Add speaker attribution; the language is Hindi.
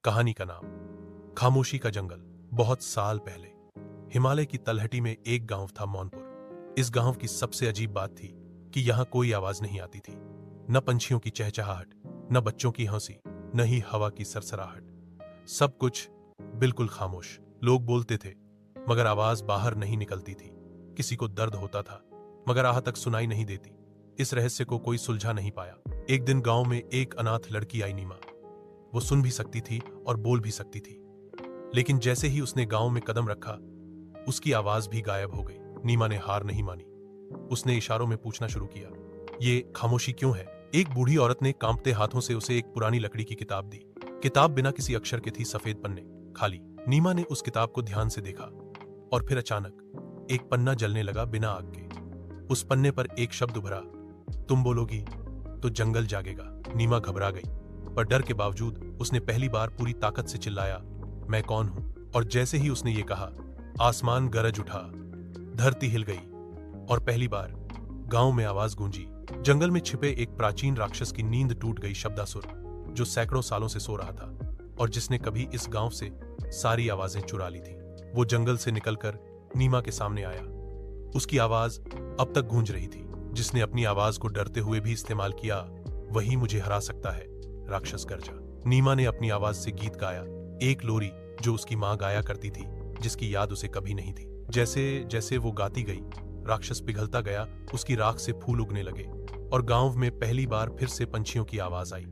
Speaker 1: कहानी का नाम खामोशी का जंगल। बहुत साल पहले हिमालय की तलहटी में एक गांव था, मौनपुर। इस गांव की सबसे अजीब बात थी कि यहां कोई आवाज नहीं आती थी, न पंछियों की चहचहाहट, न बच्चों की हंसी, न ही हवा की सरसराहट। सब कुछ बिल्कुल खामोश। लोग बोलते थे मगर आवाज बाहर नहीं निकलती थी। किसी को दर्द होता था मगर आह तक सुनाई नहीं देती। इस रहस्य को कोई सुलझा नहीं पाया। एक दिन गांव में एक अनाथ लड़की आई, नीमा। वो सुन भी सकती थी और बोल भी सकती थी, लेकिन जैसे ही उसने गांव में कदम रखा उसकी आवाज भी गायब हो गई। नीमा ने हार नहीं मानी। उसने इशारों में पूछना शुरू किया, ये खामोशी क्यों है? एक बूढ़ी औरत ने कांपते हाथों से उसे एक पुरानी लकड़ी की किताब दी। किताब बिना किसी अक्षर के थी, सफेद पन्ने खाली। नीमा ने उस किताब को ध्यान से देखा और फिर अचानक एक पन्ना जलने लगा बिना आग के। उस पन्ने पर एक शब्द उभरा, तुम बोलोगी तो जंगल जागेगा। नीमा घबरा गई, पर डर के बावजूद उसने पहली बार पूरी ताकत से चिल्लाया, मैं कौन हूं? और जैसे ही उसने ये कहा, आसमान गरज उठा, धरती हिल गई और पहली बार गांव में आवाज गूंजी। जंगल में छिपे एक प्राचीन राक्षस की नींद टूट गई। शब्दासुर जो सैकड़ों सालों से सो रहा था और जिसने कभी इस गांव से सारी आवाजें चुरा ली थी, वो जंगल से निकलकर नीमा के सामने आया। उसकी आवाज अब तक गूंज रही थी, जिसने अपनी आवाज को डरते हुए भी इस्तेमाल किया, वही मुझे हरा सकता है, राक्षस गरजा। नीमा ने अपनी आवाज से गीत गाया, एक लोरी जो उसकी मां गाया करती थी, जिसकी याद उसे कभी नहीं थी। जैसे जैसे वो गाती गई, राक्षस पिघलता गया, उसकी राख से फूल उगने लगे और गांव में पहली बार फिर से पंछियों की आवाज आई।